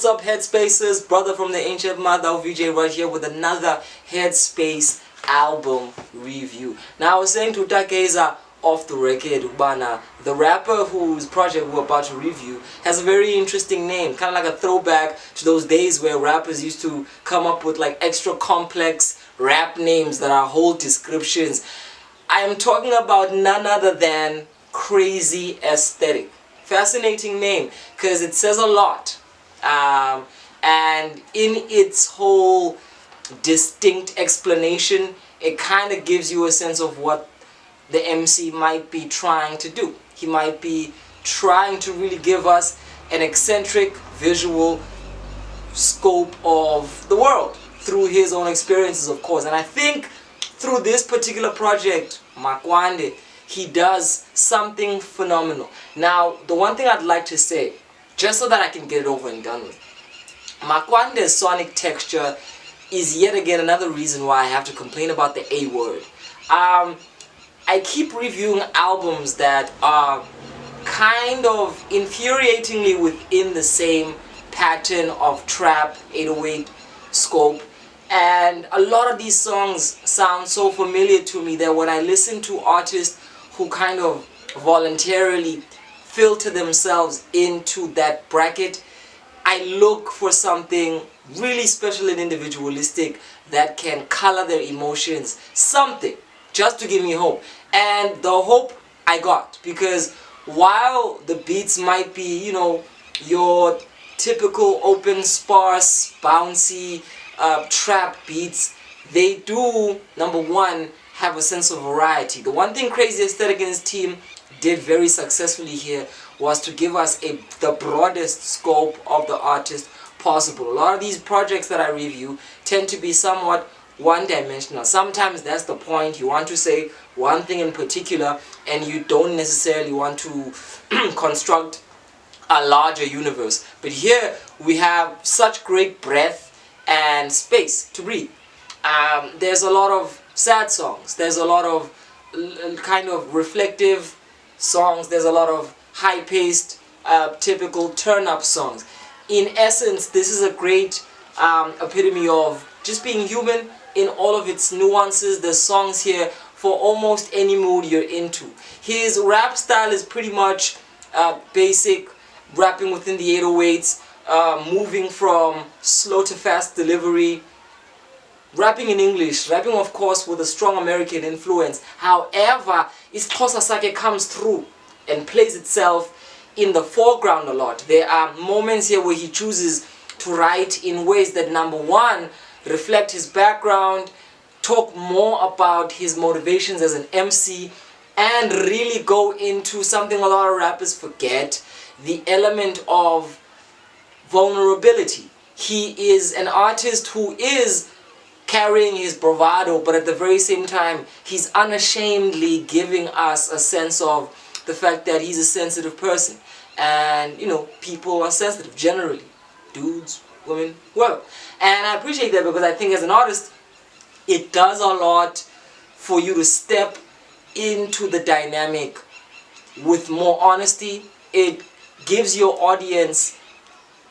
what's up, Headspaces? Brother from the ancient mother of VJ right here with another Headspace album review. Now I was saying to Takeza off the record, Ubana, the rapper whose project we're about to review has a very interesting name, kind of like a throwback to those days where rappers used to come up with like extra complex rap names that are whole descriptions. I am talking about none other than Crazy Aesthetic. Fascinating name because it says a lot, and in its whole distinct explanation it kind of gives you a sense of what the MC might be trying to do. He might be trying to really give us an eccentric visual scope of the world through his own experiences, of course. And I think through this particular project, Makwande, he does something phenomenal. Now, the one thing I'd like to say, just so that I can get it over and done with, Makwande's sonic texture is yet again another reason why I have to complain about the A word. I keep reviewing albums that are kind of infuriatingly within the same pattern of trap, 808 scope, and a lot of these songs sound so familiar to me that when I listen to artists who kind of voluntarily filter themselves into that bracket, I look for something really special and individualistic that can color their emotions, something just to give me hope. And the hope I got, because while the beats might be, you know, your typical open, sparse, bouncy trap beats, they do, number one, have a sense of variety. The one thing Crazy Aesthetic and his team did very successfully here was to give us the broadest scope of the artist possible. A lot of these projects that I review tend to be somewhat one-dimensional. Sometimes that's the point. You want to say one thing in particular and you don't necessarily want to construct a larger universe. But here we have such great breadth and space to breathe. There's a lot of sad songs, there's a lot of kind of reflective songs, there's a lot of high-paced, typical turn-up songs. In essence, this is a great epitome of just being human in all of its nuances. There's songs here for almost any mood you're into. His rap style is pretty much basic, rapping within the 808s, moving from slow to fast delivery, rapping in English, rapping of course with a strong American influence. However, isiXhosa sakhe comes through and plays itself in the foreground a lot. There are moments here where he chooses to write in ways that, number one, reflect his background, talk more about his motivations as an MC, and really go into something a lot of rappers forget, the element of vulnerability. He is an artist who is carrying his bravado, but at the very same time, he's unashamedly giving us a sense of the fact that he's a sensitive person. And, you know, people are sensitive generally. Dudes, women, whoever. And I appreciate that because I think as an artist, it does a lot for you to step into the dynamic with more honesty. It gives your audience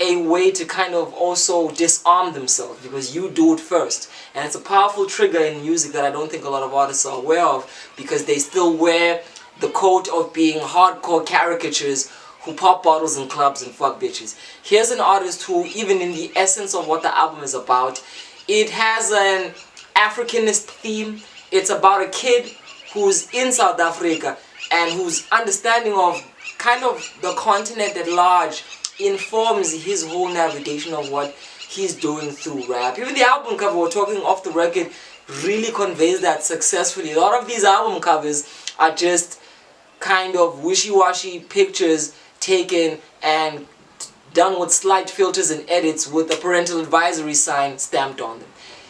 a way to kind of also disarm themselves because you do it first. And it's a powerful trigger in music that I don't think a lot of artists are aware of because they still wear the coat of being hardcore caricatures who pop bottles in clubs and fuck bitches. Here's an artist who, even in the essence of what the album is about, it has an Africanist theme. It's about a kid who's in South Africa and whose understanding of kind of the continent at large informs his whole navigation of what he's doing through rap. Even the album cover, we're talking off the record, really conveys that successfully. A lot of these album covers are just kind of wishy-washy pictures taken and done with slight filters and edits with a parental advisory sign stamped on them.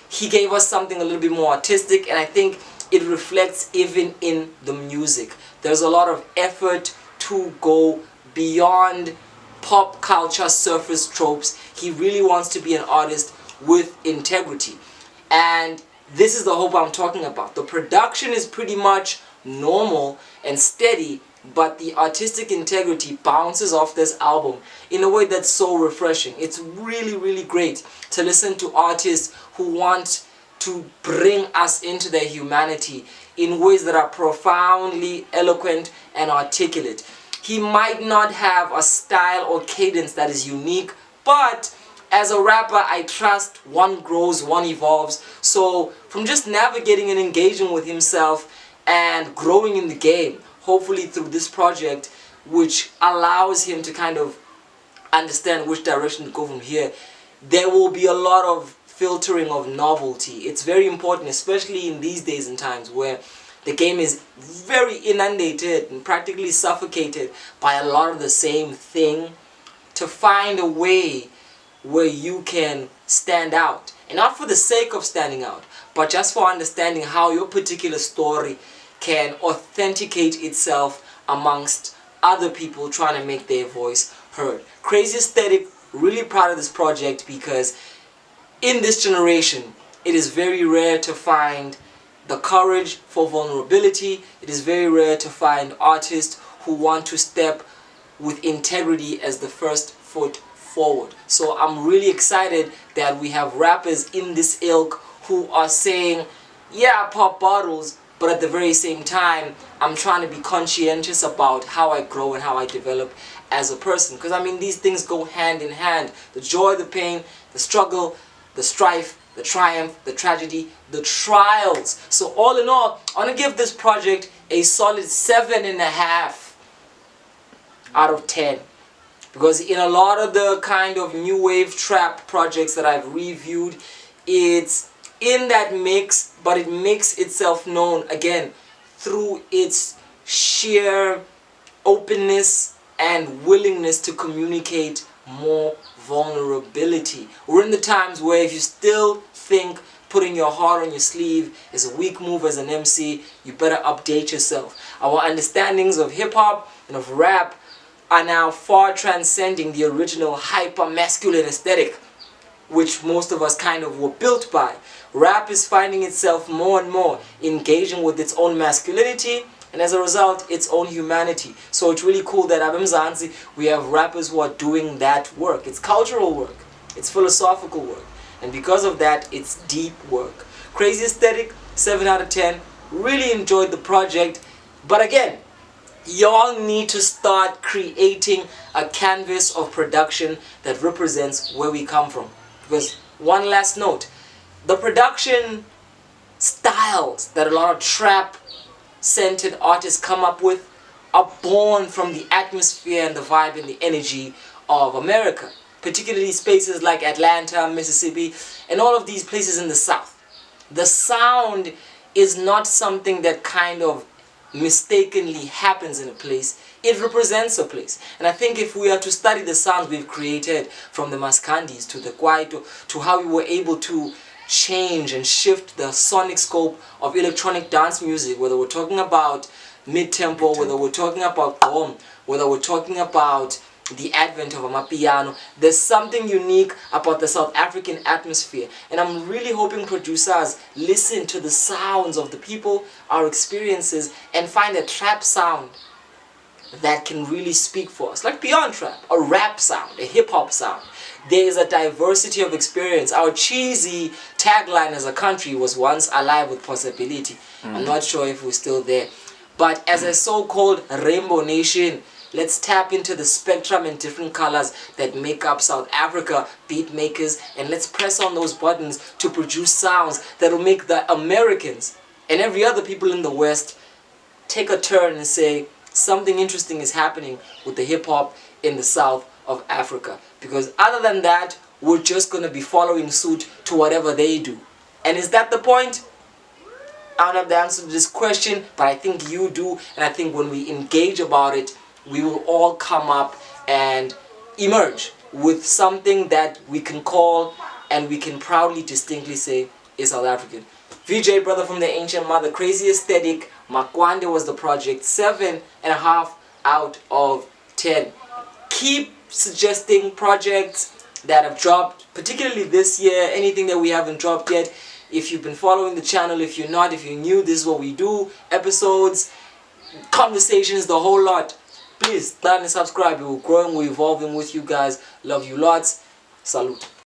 He gave us something a little bit more artistic, and I think it reflects even in the music. There's a lot of effort to go beyond pop culture surface tropes. He really wants to be an artist with integrity, and this is the hope I'm talking about. The production is pretty much normal and steady, but the artistic integrity bounces off this album in a way that's so refreshing. It's really, really great to listen to artists who want to bring us into their humanity in ways that are profoundly eloquent and articulate. He might not have a style or cadence that is unique, but as a rapper, I trust one grows, one evolves. So from just navigating and engaging with himself and growing in the game, hopefully through this project, which allows him to kind of understand which direction to go from here, there will be a lot of filtering of novelty. It's very important, especially in these days and times where the game is very inundated and practically suffocated by a lot of the same thing, to find a way where you can stand out. And not for the sake of standing out, but just for understanding how your particular story can authenticate itself amongst other people trying to make their voice heard. Crazy Aesthetic, really proud of this project because in this generation, it is very rare to find the courage for vulnerability. It is very rare to find artists who want to step with integrity as the first foot forward. So I'm really excited that we have rappers in this ilk who are saying, yeah, I pop bottles, but at the very same time, I'm trying to be conscientious about how I grow and how I develop as a person. Because I mean, these things go hand in hand. The joy, the pain, the struggle, the strife, the triumph, the tragedy, the trials. So all in all, I want to give this project a solid 7.5 out of 10. Because in a lot of the kind of new wave trap projects that I've reviewed, it's in that mix, but it makes itself known again through its sheer openness and willingness to communicate more vulnerability. We're in the times where if you still think putting your heart on your sleeve is a weak move as an MC, you better update yourself. Our understandings of hip-hop and of rap are now far transcending the original hyper-masculine aesthetic, which most of us kind of were built by. Rap is finding itself more and more engaging with its own masculinity, and as a result, its own humanity. So it's really cool that at Mzansi, we have rappers who are doing that work. It's cultural work. It's philosophical work. And because of that, it's deep work. Crazy Aesthetic, 7 out of 10. Really enjoyed the project. But again, y'all need to start creating a canvas of production that represents where we come from. Because one last note, the production styles that a lot of trap-centered artists come up with are born from the atmosphere and the vibe and the energy of America. Particularly spaces like Atlanta, Mississippi, and all of these places in the South. The sound is not something that kind of mistakenly happens in a place. It represents a place. And I think if we are to study the sounds we've created, from the Maskandis to the Kwaito, to how we were able to change and shift the sonic scope of electronic dance music, whether we're talking about mid-tempo, whether we're talking about gqom, whether we're talking about the advent of amapiano, there's something unique about the South African atmosphere. And I'm really hoping producers listen to the sounds of the people, our experiences, and find a trap sound that can really speak for us. Like beyond trap, a rap sound, a hip-hop sound. There is a diversity of experience. Our cheesy tagline as a country was once alive with possibility. I'm not sure if we're still there. But as a so-called rainbow nation, let's tap into the spectrum and different colors that make up South Africa, beat makers, and let's press on those buttons to produce sounds that will make the Americans and every other people in the West take a turn and say, something interesting is happening with the hip-hop in the South of Africa. Because other than that, we're just going to be following suit to whatever they do. And is that the point? I don't have the answer to this question, but I think you do. And I think when we engage about it, we will all come up and emerge with something that we can call and we can proudly, distinctly say is South African. VJ, brother from the ancient mother, Crazy Aesthetic, Makwande was the project, 7.5 out of 10. Keep suggesting projects that have dropped, particularly this year, anything that we haven't dropped yet. If you've been following the channel, if you're not, if you're new, this is what we do. Episodes conversations, the whole lot. Please, like and subscribe. We're growing, we're evolving with you guys. Love you lots. Salute.